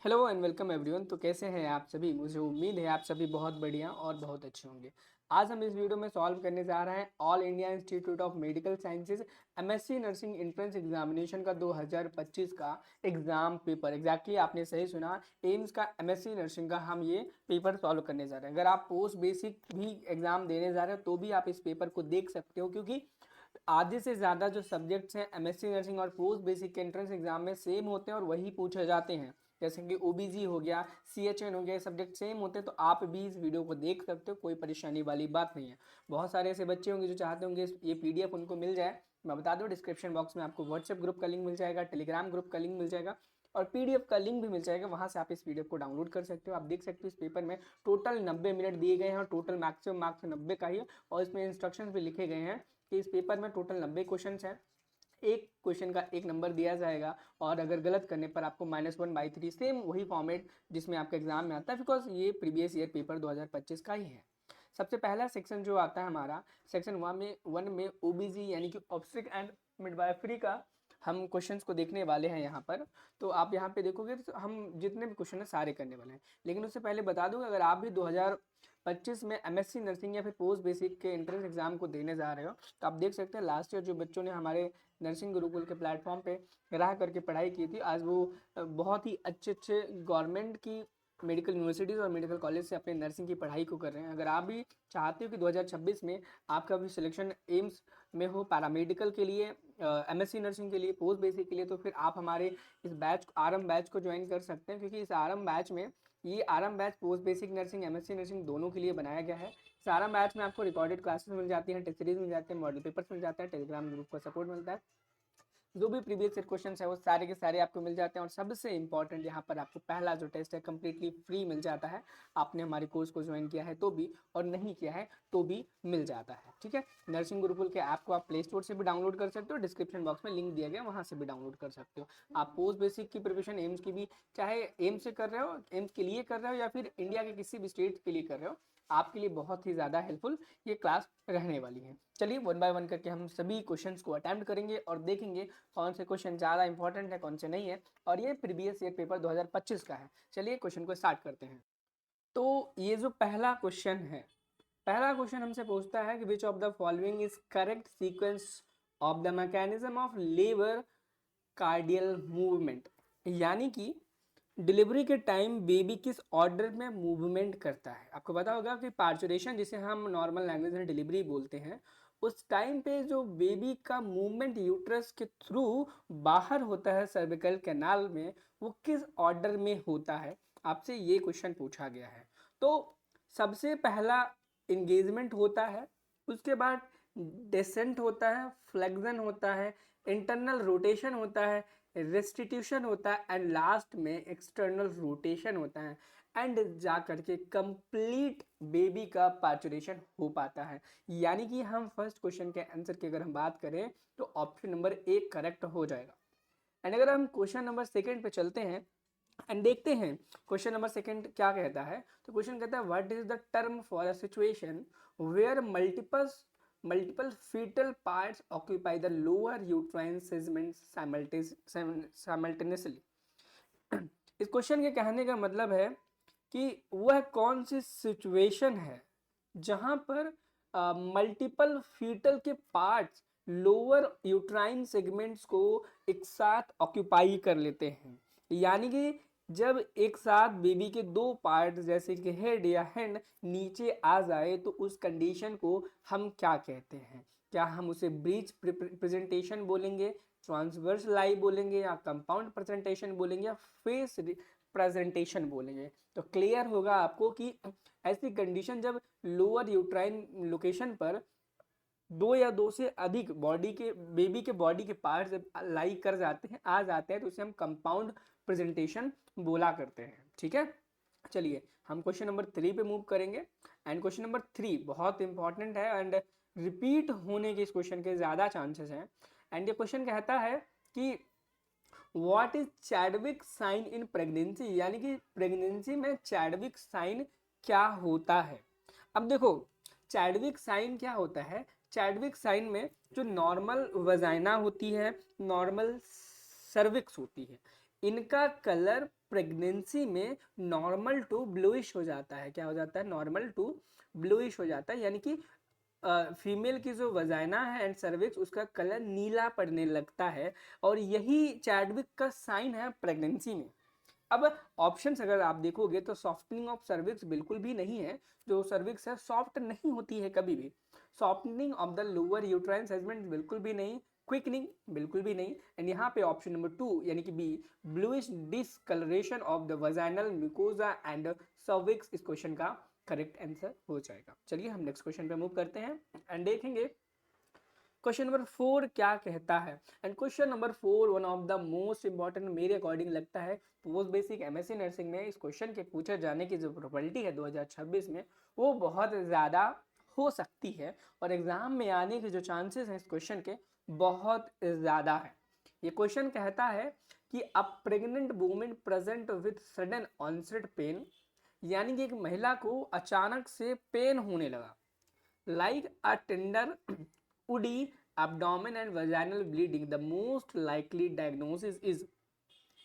Hello and welcome everyone. तो कैसे हैं आप सभी? मुझे उम्मीद है आप सभी बहुत बढ़िया और बहुत अच्छे होंगे। आज हम इस वीडियो में सॉल्व करने जा रहे हैं all India institute of medical sciences MSc nursing entrance examination का 2025 का एग्जाम पेपर। एग्जैक्टली आपने सही सुना, एम्स का एमएससी नर्सिंग का हम ये पेपर सॉल्व करने जा रहे हैं। अगर आप पोस्ट बेसिक भी एग्जाम देने जा रहे हो तो भी आप इस पेपर को देख सकते हो, क्योंकि आधे से ज़्यादा जो सब्जेक्ट्स हैं एमएससी नर्सिंग और पोस्ट बेसिक के एंट्रेंस एग्जाम में सेम होते हैं और वही पूछे जाते हैं। जैसे कि ओबीजी हो गया, सीएचएन हो गया, ये सब्जेक्ट सेम होते हैं। तो आप भी इस वीडियो को देख सकते हो, कोई परेशानी वाली बात नहीं है। बहुत सारे ऐसे बच्चे होंगे जो चाहते होंगे ये पीडीएफ उनको मिल जाए। मैं बता दूं, डिस्क्रिप्शन बॉक्स में आपको व्हाट्सएप ग्रुप का लिंक मिल जाएगा, टेलीग्राम ग्रुप का लिंक मिल जाएगा और पीडीएफ का लिंक भी मिल जाएगा। वहां से आप इस पीडीएफ को डाउनलोड कर सकते हो। आप देख सकते हो इस पेपर में टोटल 90 मिनट दिए गए हैं और टोटल मैक्सिमम मार्क्स 90 का ही है। और इसमें इंस्ट्रक्शंस भी लिखे गए हैं कि इस पेपर में टोटल 90 क्वेश्चन हैं। एक क्वेश्चन का एक नंबर दिया जाएगा और अगर गलत करने पर आपको -1/3, सेम वही फॉर्मेट जिसमें आपका एग्जाम में आता है, बिकॉज ये प्रीवियस ईयर पेपर 2025 का ही है। सबसे पहला सेक्शन जो आता है हमारा, सेक्शन वन में ओबीजी यानी कि ऑब्स्टेट्रिक एंड मिडवाइफरी का हम क्वेश्चंस को देखने वाले हैं यहाँ पर। तो आप यहाँ पे देखोगे तो हम जितने भी क्वेश्चन है सारे करने वाले हैं। लेकिन उससे पहले बता दूं, अगर आप भी 2025 में एमएससी नर्सिंग या फिर पोस्ट बेसिक के एंट्रेंस एग्जाम को देने जा रहे हो तो आप देख सकते हैं लास्ट ईयर जो बच्चों ने हमारे नर्सिंग गुरुकुल के प्लेटफॉर्म पे रह करके पढ़ाई की थी, आज वो बहुत ही अच्छे अच्छे गवर्नमेंट की मेडिकल यूनिवर्सिटीज़ और मेडिकल कॉलेज से अपने नर्सिंग की पढ़ाई को कर रहे हैं। अगर आप भी चाहते हो कि 2026 में आपका भी सिलेक्शन एम्स में हो पैरामेडिकल के लिए, एमएससी नर्सिंग के लिए, पोस्ट बेसिक के लिए, तो फिर आप हमारे इस बैच आरएम बैच को ज्वाइन कर सकते हैं। क्योंकि इस आरएम बैच में, ये RM batch post basic nursing MSc nursing दोनों के लिए बनाया गया है। इस आरएम बैच में आपको रिकॉर्डेड क्लासेस मिल जाती हैं, टेस्ट सीरीज मिल जाते हैं, मॉडल पेपर्स मिल जाता है, टेलीग्राम ग्रुप का सपोर्ट मिलता है। जो भी प्रीवियस ईयर क्वेश्चन है वो सारे के सारे आपको मिल जाते हैं। और सबसे इंपॉर्टेंट यहाँ पर आपको पहला जो टेस्ट है कम्प्लीटली फ्री मिल जाता है। आपने हमारे कोर्स को ज्वाइन किया है तो भी और नहीं किया है तो भी मिल जाता है। ठीक है, नर्सिंग गुरुकुल के ऐप को आप प्ले स्टोर से भी डाउनलोड कर सकते हो, डिस्क्रिप्शन बॉक्स में लिंक दिया गया वहाँ से भी डाउनलोड कर सकते हो। आप पोस्ट बेसिक की प्रिपरेशन एम्स की भी, चाहे एम्स से कर रहे हो, एम्स के लिए कर रहे हो या फिर इंडिया के किसी भी स्टेट के लिए कर रहे हो, आपके लिए बहुत ही ज़्यादा हेल्पफुल ये क्लास रहने वाली है। चलिए वन बाय वन करके हम सभी क्वेश्चंस को अटेम्प्ट करेंगे और देखेंगे कौन से क्वेश्चन ज़्यादा इंपॉर्टेंट है, कौन से नहीं है। और ये प्रीवियस ईयर पेपर 2025 का है। चलिए क्वेश्चन को स्टार्ट करते हैं। तो ये जो पहला क्वेश्चन है, पहला क्वेश्चन हमसे पूछता है कि which of the following is correct sequence of the mechanism of labour cardinal movement. यानी कि डिलीवरी के टाइम बेबी किस ऑर्डर में मूवमेंट करता है। आपको पता होगा कि पार्चुरेशन, जिसे हम नॉर्मल लैंग्वेज में डिलीवरी बोलते हैं, उस टाइम पे जो बेबी का मूवमेंट यूट्रस के थ्रू बाहर होता है सर्विकल कैनाल में, वो किस ऑर्डर में होता है, आपसे ये क्वेश्चन पूछा गया है। तो सबसे पहला इंगेजमेंट होता है, उसके बाद डेसेंट होता है, फ्लेक्शन होता है, इंटरनल रोटेशन होता है, रेस्टिट्यूशन होता है एंड लास्ट में एक्सटर्नल रोटेशन होता है। एंड जा करके कंप्लीट बेबी का पार्चुरेशन हो पाता है। यानी कि हम फर्स्ट क्वेश्चन के आंसर की अगर हम बात करें तो ऑप्शन नंबर ए करेक्ट हो जाएगा। एंड अगर हम क्वेश्चन नंबर सेकंड पे चलते हैं एंड देखते हैं क्वेश्चन नंबर सेकंड क्या कहता है, तो क्वेश्चन कहता है what is the term for a situation where multiple fetal parts occupy the lower uterine segment simultaneously। इस क्वेश्चन के कहने का मतलब है कि वह कौन सी सिचुएशन है जहां पर मल्टीपल फीटल के पार्ट्स लोअर यूट्राइन सेगमेंट्स को एक साथ ऑक्यूपाई कर लेते हैं। यानी कि जब एक साथ बेबी के दो पार्ट जैसे कि हेड या हैंड नीचे आ जाए तो उस कंडीशन को हम क्या कहते हैं? क्या हम उसे ब्रीच प्रेजेंटेशन बोलेंगे, ट्रांसवर्स लाई बोलेंगे, या कंपाउंड प्रेजेंटेशन बोलेंगे, या फेस प्रेजेंटेशन बोलेंगे? तो क्लियर होगा आपको कि ऐसी कंडीशन जब लोअर यूट्राइन लोकेशन पर दो या दो से अधिक बॉडी के बेबी के बॉडी के पार्ट जब लाई कर जाते हैं, आ जाते हैं, तो उसे हम कंपाउंड प्रेजेंटेशन बोला करते हैं। ठीक है, चलिए हम क्वेश्चन नंबर 3 पे मूव करेंगे। एंड क्वेश्चन नंबर 3 बहुत इंपॉर्टेंट है एंड रिपीट होने के इस क्वेश्चन के ज़्यादा चांसेस हैं। एंड ये क्वेश्चन कहता है कि what is Chadwick sign in pregnancy. यानी कि प्रेगनेंसी में चैडविक साइन क्या होता है। अब देखो, चैडविक साइन क्या होता है। चैडविक साइन में जो नॉर्मल वजाइना होती है, नॉर्मल सर्विक्स होती है, इनका कलर प्रेगनेंसी में नॉर्मल टू ब्लूइश हो जाता है। क्या हो जाता है? नॉर्मल टू ब्लूइश हो जाता है, यानी कि फीमेल की जो वजाइना है एंड सर्विक्स उसका कलर नीला पड़ने लगता है, और यही चैडविक का साइन है प्रेगनेंसी में। अब ऑप्शंस अगर आप देखोगे तो सॉफ्टनिंग ऑफ सर्विक्स बिल्कुल भी नहीं है, जो सर्विक्स है सॉफ्ट नहीं होती है कभी भी। Softening of the lower uterine segment बिल्कुल भी नहीं, क्विकनिंग बिल्कुल भी नहीं। एंड यहाँ पे ऑप्शन नंबर 2 यानी कि B, bluish discoloration of the vaginal mucosa and cervix इस क्वेश्चन का करेक्ट आंसर हो जाएगा। चलिए हम नेक्स्ट क्वेश्चन पे मूव करते हैं एंड देखेंगे क्वेश्चन नंबर 4 क्या कहता है। And question number 4 one of the most important मेरे अकॉर्डिंग लगता है पोस्ट बेसिक एमएससी नर्सिंग में इस क्वेश्चन के पूछे जाने की जो प्रोबेबिलिटी है 2026 में वो बहुत ज़्यादा हो सकती है, और एग्जाम में आने के जो चांसेस हैं इस क्वेश्चन के बहुत ज़्यादा है। ये क्वेश्चन कहता है कि a pregnant woman present with sudden onset pain, यानी कि एक महिला को अचानक से पेन होने लगा, like a tender woody abdomen and vaginal bleeding, the most likely diagnosis is।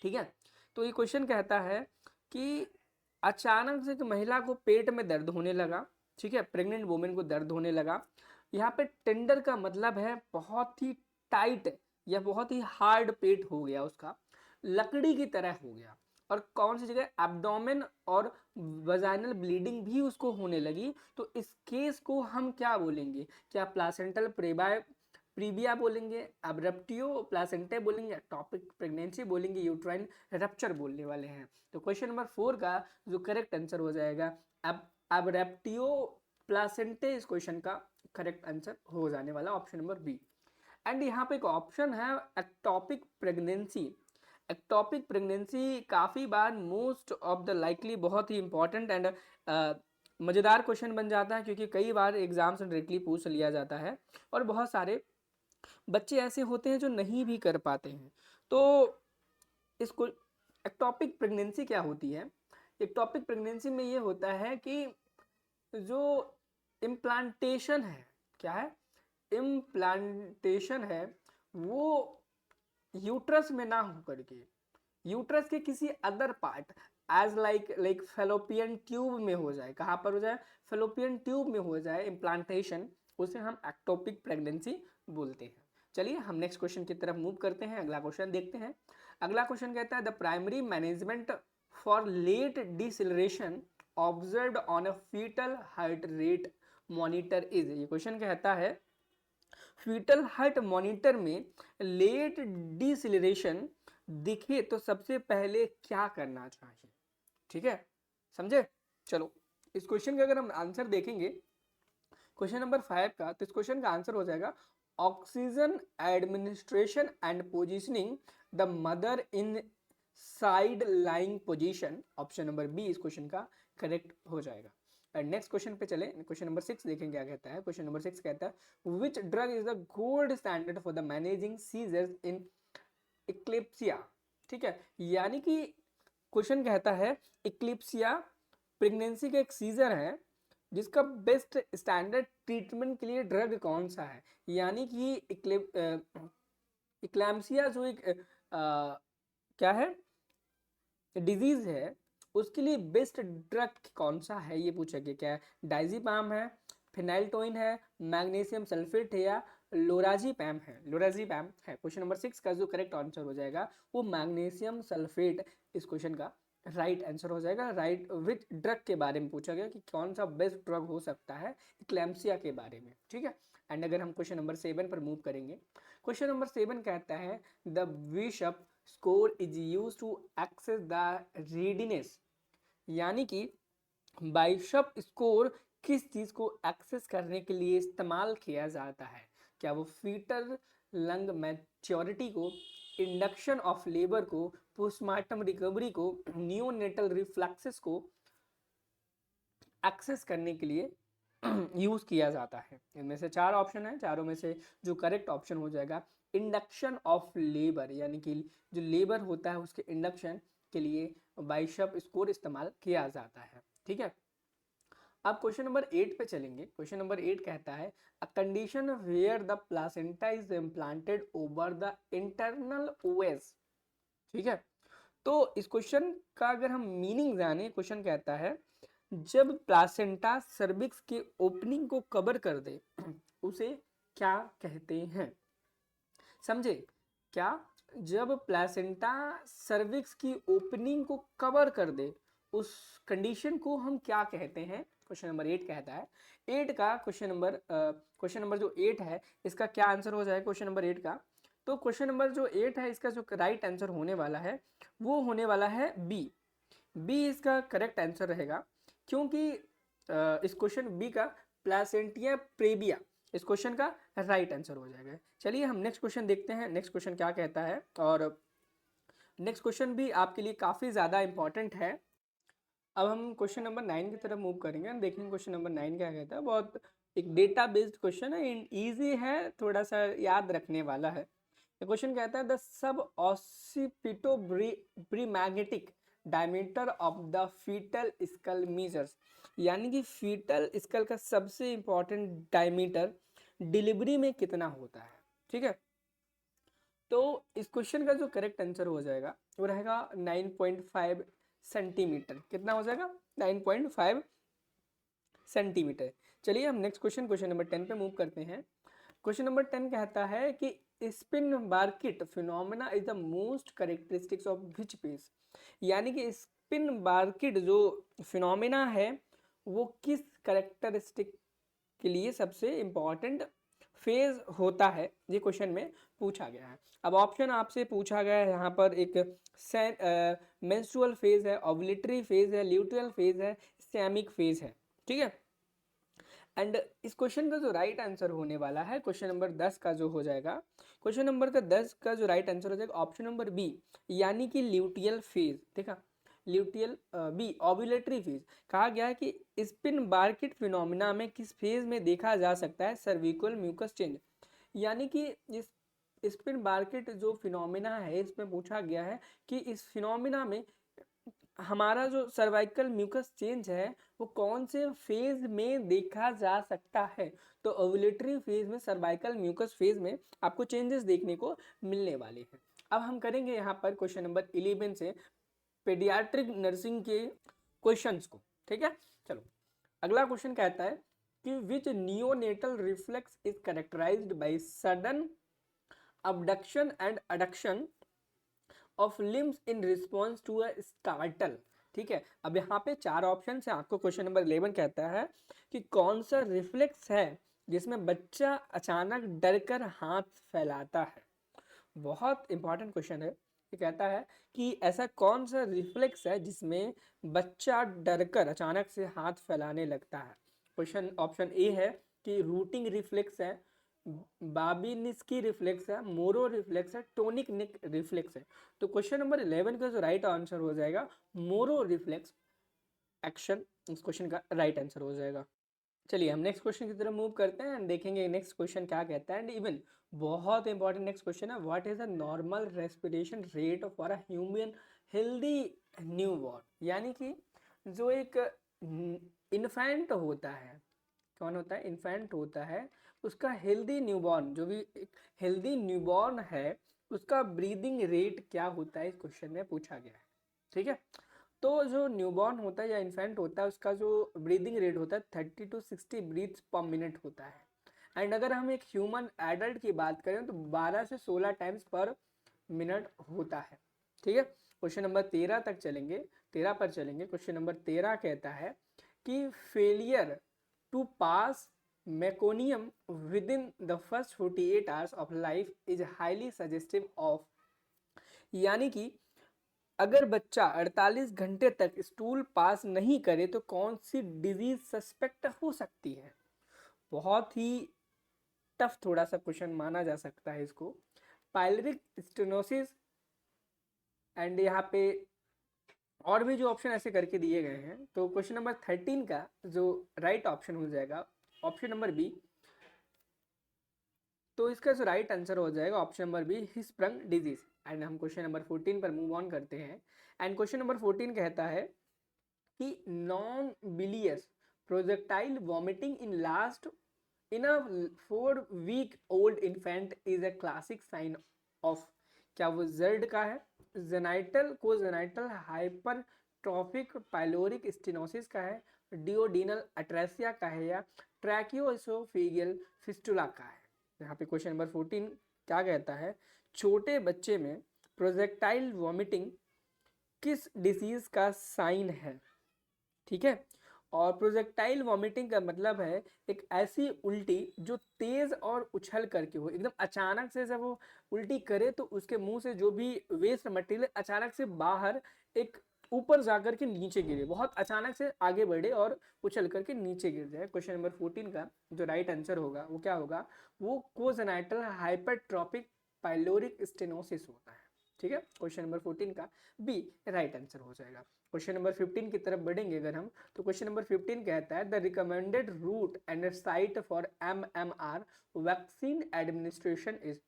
ठीक है, तो ये क्वेश्चन कहता है कि अचानक से एक महिला को पेट में दर्द होने लगा, ठीक है, प्रेग्नेंट वुमेन को दर्द होने लगा। यहाँ पे टेंडर का मतलब है बहुत ही टाइट या बहुत ही हार्ड पेट हो गया उसका, लकड़ी की तरह हो गया, और कौन सी जगह? एब्डोमेन और वजाइनल ब्लीडिंग भी उसको होने लगी। तो इस केस को हम क्या बोलेंगे? क्या प्लासेंटल प्रीबिया बोलेंगे, अब्रप्टियो प्लासेंटे बोलेंगे, टॉपिक प्रेगनेंसी बोलेंगे, यूट्राइन रप्चर बोलने वाले हैं। तो क्वेश्चन नंबर 4 का जो करेक्ट आंसर हो जाएगा अब्रप्टियो प्लासेंटे, इस क्वेश्चन का करेक्ट आंसर हो जाने वाला ऑप्शन नंबर बी। एंड यहाँ पे एक ऑप्शन है एक्टॉपिक प्रेगनेंसी। एक्टॉपिक प्रेगनेंसी काफ़ी बार मोस्ट ऑफ द लाइकली बहुत ही इंपॉर्टेंट एंड मज़ेदार क्वेश्चन बन जाता है, क्योंकि कई बार एग्जाम से डायरेक्टली पूछ लिया जाता है, और बहुत सारे बच्चे ऐसे होते हैं जो नहीं भी कर पाते हैं। तो इसको एक्टॉपिक प्रेगनेंसी क्या होती है? एक्टॉपिक प्रेगनेंसी में ये होता है कि जो इम्प्लांटेशन है, क्या है? इम्प्लांटेशन है वो यूट्रस में ना हो करके यूट्रस के किसी other part as like fallopian tube में हो जाए। कहाँ पर हो जाए? फेलोपियन ट्यूब में हो जाए इम्प्लांटेशन, उसे हम एक्टोपिक प्रेगनेंसी बोलते हैं। चलिए हम नेक्स्ट क्वेश्चन की तरफ मूव करते हैं, अगला क्वेश्चन देखते हैं। अगला क्वेश्चन कहता है the primary management for late deceleration observed on a fetal heart rate monitor is. ये क्वेश्चन कहता है फीटल हार्ट मॉनिटर में लेट डिसेलरेशन दिखे तो सबसे पहले क्या करना चाहिए? ठीक है, समझे? चलो इस क्वेश्चन का अगर हम आंसर देखेंगे क्वेश्चन नंबर 5 का, तो इस क्वेश्चन का आंसर हो जाएगा oxygen administration and positioning the mother in side lying position, option number B इस क्वेश्चन का करेक्ट हो जाएगा। एंड नेक्स्ट क्वेश्चन पे चले, क्वेश्चन नंबर 6 देखें क्या कहता है। क्वेश्चन नंबर 6 कहता है which drug is the gold standard for the managing seizures in eclampsia. ठीक है, यानी कि क्वेश्चन कहता है इक्लिप्सिया प्रेगनेंसी का एक सीजर है जिसका बेस्ट स्टैंडर्ड ट्रीटमेंट के लिए ड्रग कौन सा है, यानी कि इक्लैम्सिया जो एक क्या है डिजीज है उसके लिए बेस्ट ड्रग कौन सा है ये पूछा गया। क्या है? डाइजीपाम है, फिनाइल्टोइन है, मैग्नीशियम सल्फेट है, या लोराजीपैम है? लोराजीपैम है। क्वेश्चन नंबर 6 का जो करेक्ट आंसर हो जाएगा वो मैग्नीशियम सल्फेट इस क्वेश्चन का राइट आंसर हो जाएगा। राइट विच ड्रग के बारे में पूछा गया कि कौन सा बेस्ट ड्रग हो सकता है इक्लैम्सिया के बारे में। ठीक है, एंड अगर हम क्वेश्चन नंबर 7 पर मूव करेंगे, क्वेश्चन नंबर 7 कहता है the Bishop score is use to assess the readiness, यानी कि बाइशप स्कोर किस चीज को एक्सेस करने के लिए इस्तेमाल किया जाता है? क्या वो फीटल लंग मैच्योरिटी को, इंडक्शन ऑफ लेबर को, पोस्टमार्टम रिकवरी को, नियोनेटल रिफ्लेक्सेस को एक्सेस करने के लिए यूज किया जाता है? इनमें से 4 ऑप्शन है, चारों में से जो करेक्ट ऑप्शन हो जाएगा इंडक्शन ऑफ लेबर, यानी कि जो लेबर होता है उसके इंडक्शन के लिए बाइशप स्कोर इस्तेमाल किया जाता है। ठीक है, अब क्वेश्चन नंबर 8 पे चलेंगे। क्वेश्चन नंबर 8 कहता है a condition where the placenta is implanted over the internal os. ठीक है, तो इस क्वेश्चन का अगर हम मीनिंग जाने, क्वेश्चन कहता है जब प्लासेंटा सर्विक्स के ओपनिंग को कवर कर दे उसे क्या कहते हैं? समझे क्या? जब प्लासेंटा सर्विक्स की ओपनिंग को कवर कर दे उस कंडीशन को हम क्या कहते हैं? क्वेश्चन नंबर 8 कहता है। 8 का क्वेश्चन नंबर जो 8 है इसका क्या आंसर हो जाएगा क्वेश्चन नंबर 8 का? तो क्वेश्चन नंबर जो 8 है इसका जो राइट आंसर होने वाला है वो होने वाला है बी। बी इसका करेक्ट आंसर रहेगा, क्योंकि इस क्वेश्चन बी का प्लासेंटिया प्रेबिया इस क्वेश्चन का राइट आंसर हो जाएगा। चलिए हम नेक्स्ट क्वेश्चन देखते हैं, नेक्स्ट क्वेश्चन क्या कहता है। और नेक्स्ट क्वेश्चन भी आपके लिए काफ़ी ज़्यादा इंपॉर्टेंट है। अब हम क्वेश्चन नंबर 9 की तरफ मूव करेंगे, देखेंगे क्वेश्चन नंबर 9 क्या कहता है। बहुत एक डेटा बेस्ड क्वेश्चन है, ईजी है, थोड़ा सा याद रखने वाला है। क्वेश्चन कहता है the sub occipito bregmatic diameter of the fetal skull measures, यानी कि फीटल स्कल का सबसे इंपॉर्टेंट डायमीटर डिलीवरी में कितना होता है। ठीक है, तो इस क्वेश्चन का जो करेक्ट आंसर हो जाएगा वो रहेगा 9.5 सेंटीमीटर। कितना हो जाएगा? 9.5 सेंटीमीटर। चलिए हम नेक्स्ट क्वेश्चन नंबर 10 पे मूव करते हैं। क्वेश्चन नंबर 10 कहता है कि Spinnbarkeit phenomena is the most characteristics of which phase, यानी कि स्पिन बार्किट जो फिनोमेना है वो किस कैरेक्टरिस्टिक के लिए सबसे इंपॉर्टेंट फेज होता है, ये क्वेश्चन में पूछा गया है। अब ऑप्शन आपसे पूछा गया है यहाँ पर, एक मेंस्ट्रुअल फेज है, ओव्यूलेटरी फेज है, ल्यूटियल फेज है, स्टैमिक फेज है। ठीक है, एंड इस क्वेश्चन का जो राइट आंसर होने वाला है क्वेश्चन नंबर 10 का जो हो जाएगा, क्वेश्चन नंबर का 10 का जो राइट आंसर हो जाएगा ऑप्शन नंबर बी, यानी कि ल्यूटियल फेज। देखा, ल्यूटियल बी ओव्यूलेटरी फेज। कहा गया है कि स्पिन बार्किट फिनोमिना में किस फेज में देखा जा सकता है सर्विकल म्यूकस चेंज, यानी कि इस स्पिन बार्किट जो फिनोमिना है इसमें पूछा गया है कि इस फिनोमिना में हमारा जो सर्वाइकल म्यूकस चेंज है वो कौन से फेज में देखा जा सकता है। तो ओव्यूलेटरी फेज में, सर्वाइकल म्यूकस फेज में आपको चेंजेस देखने को मिलने वाले हैं। अब हम करेंगे यहाँ पर क्वेश्चन नंबर 11 से पेडियाट्रिक नर्सिंग के क्वेश्चंस को। ठीक है, चलो अगला क्वेश्चन कहता है कि which neonatal reflex is characterised by sudden abduction and adduction of limbs in response to a startle। ठीक है, अब यहाँ पे 4 ऑप्शन है आपको। क्वेश्चन नंबर 11 कहता है कि कौन सा रिफ्लेक्स है जिसमें बच्चा अचानक डरकर हाथ फैलाता है। बहुत इंपॉर्टेंट क्वेश्चन है। ये कहता है कि ऐसा कौन सा रिफ्लेक्स है जिसमें बच्चा डरकर अचानक से हाथ फैलाने लगता है। क्वेश्चन ऑप्शन ए है कि रूटिंग रिफ्लेक्स है, बाबिनिस्की रिफ्लेक्स है, मोरो रिफ्लेक्स है, टोनिक निक रिफ्लेक्स है। तो क्वेश्चन नंबर 11 का जो राइट आंसर हो जाएगा मोरो रिफ्लेक्स एक्शन, इस क्वेश्चन का राइट आंसर हो जाएगा। चलिए हम नेक्स्ट क्वेश्चन की तरफ मूव करते हैं एंड देखेंगे नेक्स्ट क्वेश्चन क्या कहता है। एंड इवन बहुत इंपॉर्टेंट नेक्स्ट क्वेश्चन है, what is the normal respiration rate for a human healthy newborn, यानी कि जो एक इन्फेंट होता है, कौन होता है? इन्फेंट होता है, उसका हेल्दी न्यूबॉर्न, जो भी एक हेल्दी न्यूबॉर्न है उसका ब्रीदिंग रेट क्या होता है, इस क्वेश्चन में पूछा गया है। ठीक है, तो जो न्यूबॉर्न होता है या इन्फेंट होता है उसका जो ब्रीदिंग रेट होता है 30 to 60 ब्रीथ्स पर मिनट होता है। एंड अगर हम एक ह्यूमन एडल्ट की बात करें तो 12 से 16 टाइम्स पर मिनट होता है। ठीक है, क्वेश्चन नंबर 13 तक चलेंगे, 13 पर चलेंगे। क्वेश्चन नंबर 13 कहता है कि failure to pass meconium within the first 48 hours of life is highly suggestive of, यानी कि अगर बच्चा 48 घंटे तक स्टूल पास नहीं करे तो कौन सी डिजीज सस्पेक्ट हो सकती है। बहुत ही टफ थोड़ा सा क्वेश्चन माना जा सकता है इसको। पाइलरिक स्टेनोसिस, एंड यहाँ पे और भी जो ऑप्शन ऐसे करके दिए गए हैं। तो क्वेश्चन नंबर 13 का जो राइट ऑप्शन हो जाएगा ऑप्शन नंबर बी। तो इसका जो राइट आंसर हो जाएगा option number B, Hirschsprung disease. And हम क्वेश्चन नंबर 14 पर मूव ऑन करते हैं। एंड क्वेश्चन नंबर 14 कहता है कि non bilious projectile vomiting in last in a 4 week old infant is a classic sign of, क्या वो जेड का है? जेनाइटल को जेनाइटल हाइपरट्रॉफिक पाइलोरिक स्टेनोसिस का है, डिओडिनल अट्रेसिया का है, या ट्रैकियोएसोफेगियल फिस्टुला का है? यहाँ पे क्वेश्चन नंबर 14 क्या कहता है, छोटे बच्चे में प्रोजेक्टाइल वॉमिटिंग किस डिसीज का साइन है? ठीक है, और प्रोजेक्टाइल वॉमिटिंग का मतलब है एक ऐसी उल्टी जो तेज और उछल करके हो, एकदम अचानक से जब वो उल्टी करे तो उसके मुंह से जो भी वेस्ट मटेरियल अचानक से बाहर एक ऊपर जाकर के नीचे गिरे, बहुत अचानक से आगे बढ़े और उछल करके नीचे गिर जाए। क्वेश्चन नंबर 14 का जो राइट आंसर होगा वो क्या होगा, वो कोजेनाइटल हाइपरट्रॉपिक पाइलोरिक स्टेनोसिस होता है। ठीक है, क्वेश्चन नंबर 14 का बी राइट आंसर हो जाएगा। क्वेश्चन नंबर 15 की तरफ बढ़ेंगे अगर हम, तो क्वेश्चन नंबर 15 कहता है the recommended route and site for MMR vaccine administration is.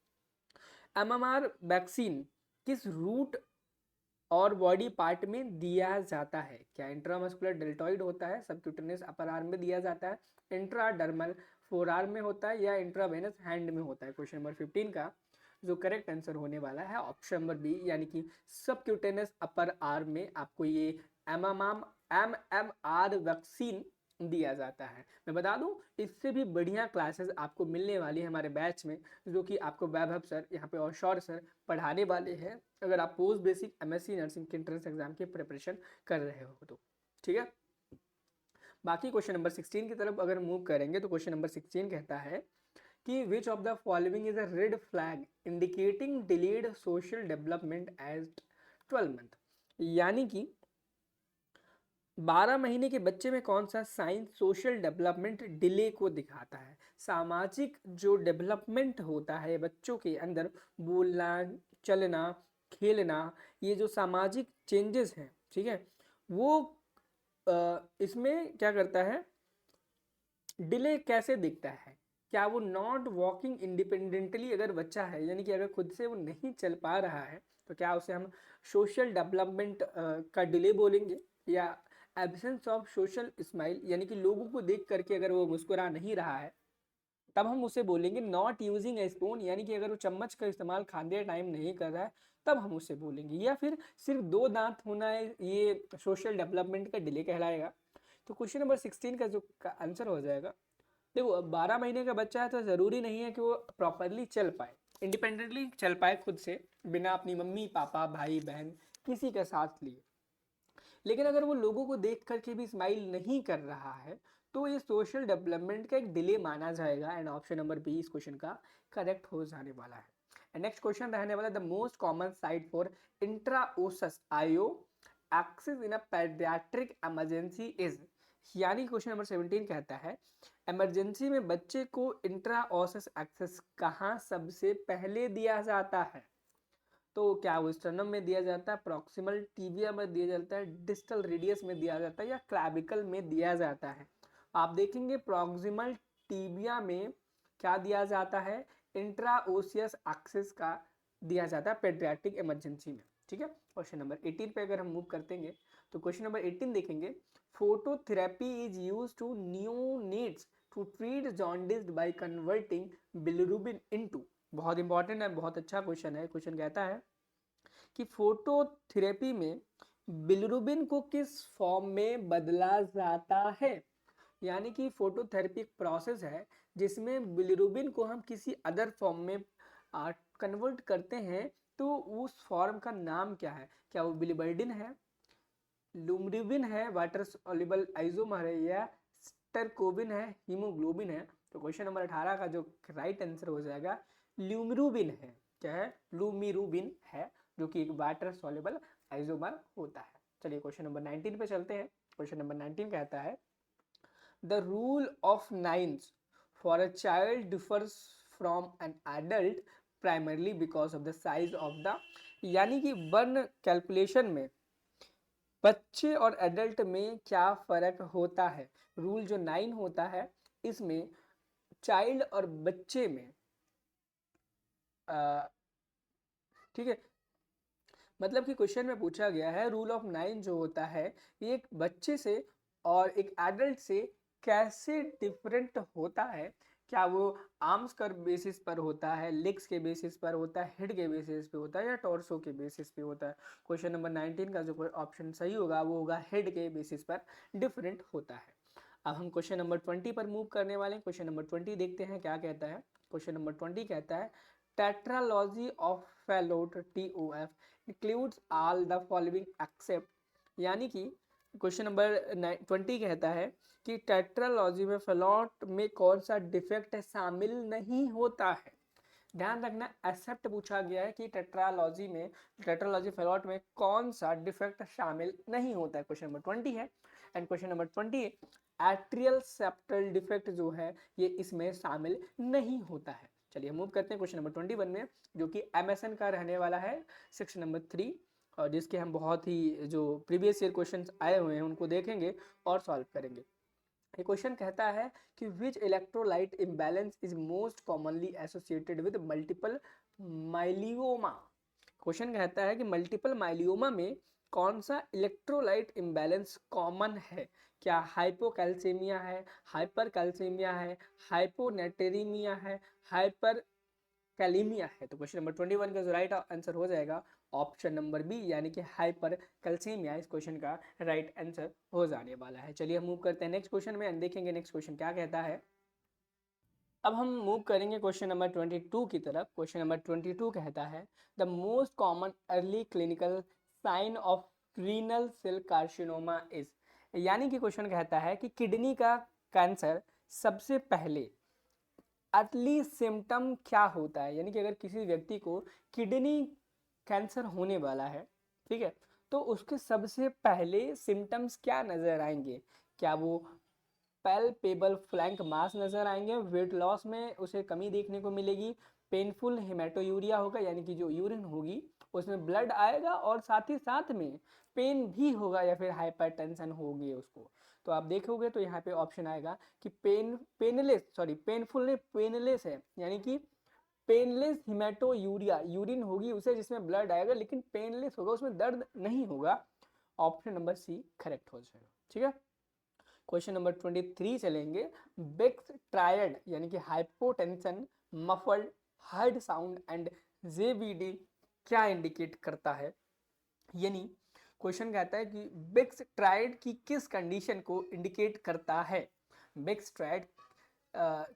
MMR vaccine किस रूट और बॉडी पार्ट में दिया जाता है? क्या इंट्रामस्कुलर डेल्टॉइड होता है, सबक्यूटेनियस अपर आर्म में दिया जाता है, इंट्राडर्मल फोर आर्म में होता है, या इंट्रावेनस हैंड में होता है? क्वेश्चन नंबर 15 का जो करेक्ट आंसर होने वाला है ऑप्शन नंबर बी, यानी कि सबक्यूटेनियस अपर आर्म में आपको ये एमएमआर वैक्सीन दिया जाता है। मैं बता दूं इससे भी बढ़िया क्लासेस आपको मिलने वाली है हमारे बैच में, जो कि आपको वैभव सर यहाँ पे और शौर्य सर पढ़ाने वाले हैं, अगर आप पोस्ट बेसिक एमएससी नर्सिंग के एंट्रेंस एग्जाम की प्रिपरेशन कर रहे हो तो। ठीक है, बाकी क्वेश्चन नंबर 16 की तरफ अगर मूव करेंगे तो क्वेश्चन नंबर 16 कहता है कि which of the following is a red flag indicating delayed social development as 12 month. यानी कि 12 महीने के बच्चे में कौन सा साइन सोशल डेवलपमेंट डिले को दिखाता है? सामाजिक जो डेवलपमेंट होता है बच्चों के अंदर, बोलना, चलना, खेलना, ये जो सामाजिक चेंजेस हैं, ठीक है, वो इसमें क्या करता है, डिले कैसे दिखता है? क्या वो नॉट वॉकिंग इंडिपेंडेंटली अगर बच्चा है, यानी कि अगर खुद से वो नहीं चल पा रहा है, तो क्या उसे हम सोशल डेवलपमेंट का डिले बोलेंगे? या एब्सेंस ऑफ सोशल स्माइल, यानी कि लोगों को देख करके अगर वो मुस्कुरा नहीं रहा है, तब हम उसे बोलेंगे नॉट यूजिंग ए स्पून, यानी कि अगर वो चम्मच का इस्तेमाल खाते टाइम नहीं कर रहा है तब हम उसे बोलेंगे। या फिर सिर्फ 2 दांत होना है, ये सोशल डेवलपमेंट का डिले कहलाएगा? तो क्वेश्चन नंबर 16 का जो आंसर हो जाएगा, देखो अब 12 महीने का बच्चा है तो ज़रूरी नहीं है कि वो प्रॉपरली चल पाए, इंडिपेंडेंटली चल पाए खुद से, बिना अपनी मम्मी पापा भाई बहन किसी का साथ लिए। लेकिन अगर वो लोगों को देख करके भी स्माइल नहीं कर रहा है तो ये सोशल डेवलपमेंट का एक डिले माना जाएगा, एंड ऑप्शन नंबर बी इस क्वेश्चन का करेक्ट हो जाने वाला है। नेक्स्ट क्वेश्चन रहने वाला the most common site for intraosseous आयो access in a paediatric emergency is. यानी क्वेश्चन नंबर 17 कहता है इमरजेंसी में बच्चे को इंट्राओसस एक्सेस कहाँ सबसे पहले दिया जाता है? तो क्या वो स्टर्नम में दिया जाता है, प्रॉक्सिमल टिबिया में दिया जाता है, डिस्टल रेडियस में दिया जाता है, या क्लैविकल में दिया जाता है? आप देखेंगे प्रॉक्सिमल टिबिया में क्या दिया जाता है, इंट्राओसियस एक्सिस का दिया जाता है पेडियाट्रिक इमरजेंसी में। ठीक है, क्वेश्चन नंबर 18 पे अगर हम मूव करते हैं तो क्वेश्चन नंबर 18 देखेंगे phototherapy is use to neonates to treat jaundice by converting bilirubin into. बहुत इंपॉर्टेंट है, बहुत अच्छा क्वेश्चन है। क्वेश्चन कहता है कि फोटोथेरेपी में बिलिरुबिन को किस फॉर्म में बदला जाता है? यानी कि फोटोथेरेपी एक प्रोसेस है जिसमें बिलिरुबिन को हम किसी अदर फॉर्म में कन्वर्ट करते हैं, तो उस फॉर्म का नाम क्या है? क्या वो बिलिबर्डिन है, लुमरिबिन है, वाटर सॉल्युबल आइसोमर है, या स्टरकोबिन है, हीमोग्लोबिन है? तो क्वेश्चन नंबर 18 का जो राइट आंसर हो जाएगा ल्यूमिरुबिन है। क्या है? लुमिरुबिन है, जो कि एक वाटर सॉल्युबल आइसोमर होता है। चलिए क्वेश्चन नंबर 19 पे चलते हैं। क्वेश्चन नंबर 19 कहता है the rule of nines for a child differs from an adult primarily because of the size of the. यानी कि बर्न कैलकुलेशन में बच्चे और एडल्ट में क्या फर्क होता है? रूल जो 9 होता है इसमें चाइल्ड और बच्चे में ठीक है, मतलब कि क्वेश्चन में पूछा गया है रूल ऑफ 9 जो होता है ये एक बच्चे से और एक एडल्ट से कैसे डिफरेंट होता है, क्या वो आर्म्स का बेसिस पर होता है, लेग्स के बेसिस पर होता है, हेड के बेसिस पे होता है, या टॉर्सो के बेसिस पे होता है? क्वेश्चन नंबर 19 का जो ऑप्शन सही होगा वो होगा हेड के बेसिस पर डिफरेंट होता है। अब हम क्वेश्चन नंबर 20 पर मूव करने वाले हैं। क्वेश्चन नंबर 20 देखते हैं क्या कहता है। क्वेश्चन नंबर 20 कहता है tetralogy of Fallot TOF includes all the following except, यानी कि क्वेश्चन नंबर 20 कहता है कि टेट्रालॉजी में फैलोट में कौन सा डिफेक्ट शामिल नहीं होता है। ध्यान रखना, एक्सेप्ट पूछा गया है कि टेट्रालॉजी में, टेट्रालॉजी फैलोट में कौन सा डिफेक्ट शामिल नहीं होता है। क्वेश्चन नंबर 20 है। And question number 20 atrial septal defect जो है ये इसमें शामिल नहीं होता है। चलिए मूव करते हैं क्वेश्चन नंबर 21 में, जो कि MSN का रहने वाला है, सेक्शन नंबर 3, और जिसके हम बहुत ही जो प्रीवियस ईयर क्वेश्चंस आए हुए हैं उनको देखेंगे और सॉल्व करेंगे। ये क्वेश्चन कहता है कि which electrolyte imbalance is most commonly associated with multiple myeloma. Question कहता है कि मल्टीपल माइलियोमा में कौन सा इलेक्ट्रोलाइट इम्बैलेंस कॉमन है? क्या हाइपोकैल्सीमिया है, हाइपरकैल्सीमिया है, हाइपोनेटेरीमिया है, हाइपर कैलीमिया है? तो क्वेश्चन नंबर 21 का जो राइट आंसर हो जाएगा ऑप्शन नंबर बी, यानी कि हाइपर कैल्सीमिया इस क्वेश्चन का राइट आंसर हो जाने वाला है। चलिए हम मूव करते हैं नेक्स्ट क्वेश्चन में एंड देखेंगे नेक्स्ट क्वेश्चन क्या कहता है। अब हम मूव करेंगे क्वेश्चन नंबर 22 की तरफ। क्वेश्चन नंबर 22 कहता है the most common early clinical sign of renal cell carcinoma is, यानी कि क्वेश्चन कहता है कि किडनी का कैंसर सबसे पहले अर्ली सिम्टम क्या होता है, यानी कि अगर किसी व्यक्ति को किडनी कैंसर होने वाला है, ठीक है, तो उसके सबसे पहले सिम्टम्स क्या नजर आएंगे? क्या वो पैल्पेबल फ्लैंक मास नजर आएंगे, वेट लॉस में उसे कमी देखने को मिलेगी, पेनफुल हेमेटोयूरिया होगा, यानी कि जो यूरिन होगी उसमें ब्लड आएगा और साथ ही साथ में पेन भी होगा, या फिर हाइपरटेंशन होगी उसको? तो आप देखोगे तो यहाँ पे ऑप्शन आएगा कि पेनफुल नहीं, पेनलेस है, यानी कि पेनलेस हिमेटोयूरिया, यूरिन होगी उसे जिसमें ब्लड आएगा लेकिन पेनलेस होगा, उसमें दर्द नहीं होगा। ऑप्शन नंबर सी करेक्ट हो जाएगा। ठीक है, क्वेश्चन नंबर 23 चलेंगे। बिक्स ट्रायड यानी कि hypotension, muffled, hard sound and JVD क्या इंडिकेट करता है? यानी क्वेश्चन कहता है कि बिक्स ट्रायड की किस कंडीशन को इंडिकेट करता है? बिक्स ट्रायड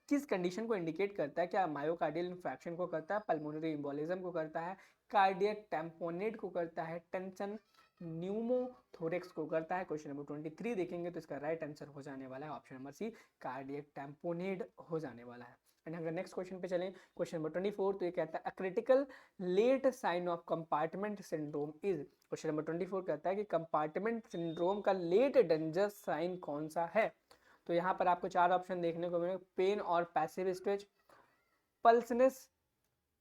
किस कंडीशन को इंडिकेट करता है? क्या मायोकार्डियल इन्फ्रैक्शन को करता है, पल्मोनरी एम्बोलिज्म को करता है, कार्डियक टैम्पोनेट को करता है, टेंशन न्यूमोथोरेक्स को करता है? क्वेश्चन नंबर 23 देखेंगे तो इसका राइट आंसर हो जाने वाला है ऑप्शन नंबर सी, कार्डियक टैम्पोनेट हो जाने वाला है। एंड अगर नेक्स्ट क्वेश्चन पे चलें, क्वेश्चन नंबर 24, तो ये कहता है a critical late sign of compartment syndrome is. Question number 24 कहता है कि कंपार्टमेंट सिंड्रोम का लेट डेंजर साइन कौन सा है? तो यहाँ पर आपको चार ऑप्शन देखने को मिलेंगे, पेन और पैसिव स्ट्रेच, पल्सनेस,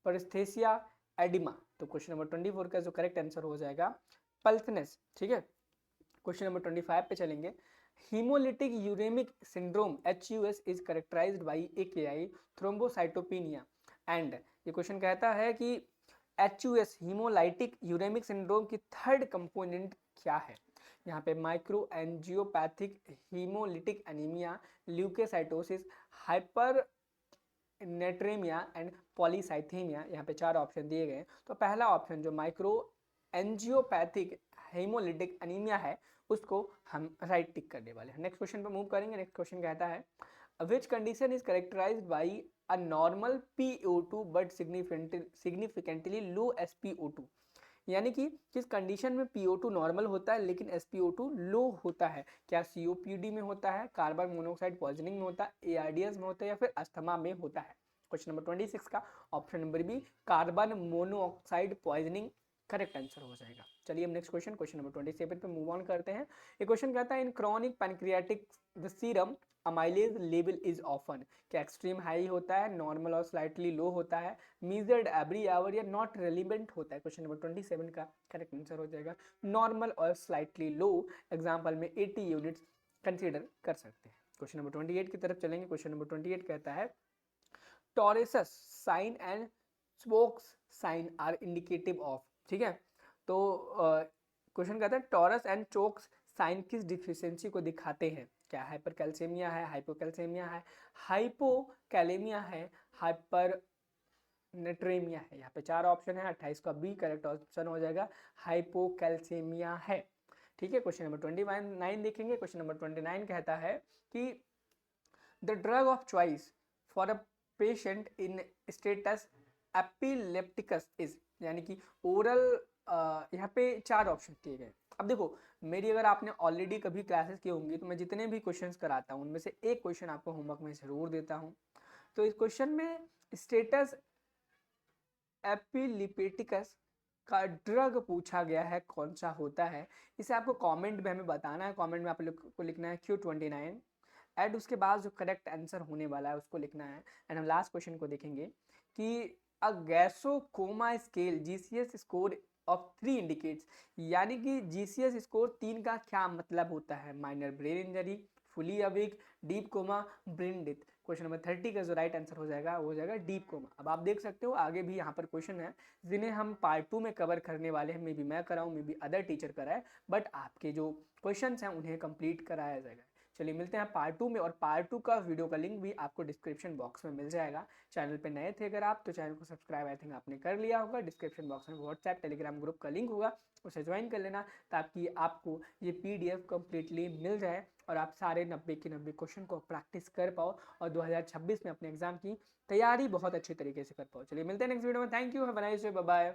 परिस्थेसिया, एडिमा। तो क्वेश्चन नंबर 24 का जो करेक्ट आंसर हो जाएगा पल्सनेस। ठीक है, क्वेश्चन नंबर 25 पे चलेंगे। Hemolytic uremic syndrome HUS is characterized by AKI thrombocytopenia and, ये क्वेश्चन कहता है कि HUS हीमोलाइटिक यूरेमिक सिंड्रोम की थर्ड कंपोनेंट क्या है? यहाँ पे micro angiopathic hemolytic anemia, leukocytosis, hyper natremia and polycythemia. यहाँ पे चार ऑप्शन दिए गए। तो पहला ऑप्शन जो माइक्रो एंजियोपैथिक हेमोलिटिक एनीमिया है उसको हम राइट टिक करने वाले हैं। नेक्स्ट क्वेश्चन पे मूव करेंगे। नेक्स्ट क्वेश्चन कहता है which condition is characterised by a normal PO2 but significantly low SpO2, यानी कि किस कंडीशन में PO2 नॉर्मल होता है लेकिन SpO2 लो होता है? क्या COPD में होता है, कार्बन मोनोऑक्साइड पॉइजनिंग में होता है, ARDS में होता है, या फिर अस्थमा में होता है? क्वेश्चन नंबर 26 का option number B, carbon monoxide poisoning correct answer हो जाएगा। चलिए हम नेक्स्ट क्वेश्चन नंबर 27 पे मूव ऑन करते हैं। ये क्वेश्चन कहता है इन chronic pancreatic the serum amylase level is often, क्या एक्सट्रीम हाई होता है, नॉर्मल और स्लाइटली लो होता है, मीजर्ड एवरी आवर, या नॉट रेलिवेंट होता है? क्वेश्चन नंबर 27 का करेक्ट आंसर हो जाएगा नॉर्मल और स्लाइटली लो। एग्जाम्पल में 80 यूनिट्स कंसिडर कर सकते हैं। क्वेश्चन नंबर 28 की तरफ चलेंगे। क्वेश्चन नंबर 28 कहता है Trousseau's sign and Chvostek's sign are indicative of. ठीक है, तो क्वेश्चन कहता है टॉरस एंड चोक्स साइन किस डिफिशियंसी को दिखाते हैं? क्या हाइपरकैल्सीमिया है, हाइपोकैल्सीमिया है, हाइपोकैलेमिया है, हाइपर नेट्रेमिया है? यहाँ पे 4 ऑप्शन है, 28 का बी करेक्ट ऑप्शन हो जाएगा, हाइपोकैल्सीमिया है। ठीक है, क्वेश्चन नंबर 29 देखेंगे। क्वेश्चन नंबर 29 कहता है कि the drug of choice for a patient in status epilepticus is, यानी कि ओरल, यहाँ पे 4 ऑप्शन दिए गए। अब देखो, मेरी अगर आपने ऑलरेडी कभी क्लासेस की होंगी तो मैं जितने भी क्वेश्चंस कराता हूँ उनमें से एक क्वेश्चन आपको होमवर्क में जरूर देता हूँ। तो इस क्वेश्चन में स्टेटस एपिलिपेटिकस का ड्रग पूछा गया है, कौन सा होता है? इसे आपको कमेंट में हमें बताना है। कमेंट में आप लोग को लिखना है Q29 एंड उसके बाद जो करेक्ट आंसर होने वाला है उसको लिखना है। एंड हम लास्ट क्वेश्चन को देखेंगे कि a Glasgow coma scale GCS score of 3 indicates, यानी कि जीसीएस स्कोर 3 का क्या मतलब होता है? Minor brain injury, fully awake, deep coma, brain death. Question number 30 का जो राइट आंसर हो जाएगा वो हो जाएगा डीप कोमा। अब आप देख सकते हो आगे भी यहाँ पर क्वेश्चन है जिन्हें हम पार्ट 2 में कवर करने वाले हैं। मे बी मैं कराऊँ, मे बी अदर टीचर कराए, बट आपके जो क्वेश्चन हैं उन्हें कंप्लीट कराया जाएगा। चलिए मिलते हैं पार्ट 2 में, और पार्ट 2 का वीडियो का लिंक भी आपको डिस्क्रिप्शन बॉक्स में मिल जाएगा। चैनल पे नए थे अगर आप, तो चैनल को सब्सक्राइब आई थिंक आपने कर लिया होगा। डिस्क्रिप्शन बॉक्स में व्हाट्सएप टेलीग्राम ग्रुप का लिंक होगा, उसे ज्वाइन कर लेना ताकि आपको ये PDF कंप्लीटली मिल जाए और आप सारे 90 के 90 क्वेश्चन को प्रैक्टिस कर पाओ और 2026 में अपने एग्जाम की तैयारी बहुत अच्छे तरीके से कर पाओ। चलिए मिलते हैं नेक्स्ट वीडियो में। Thank you, have a nice day, bye bye.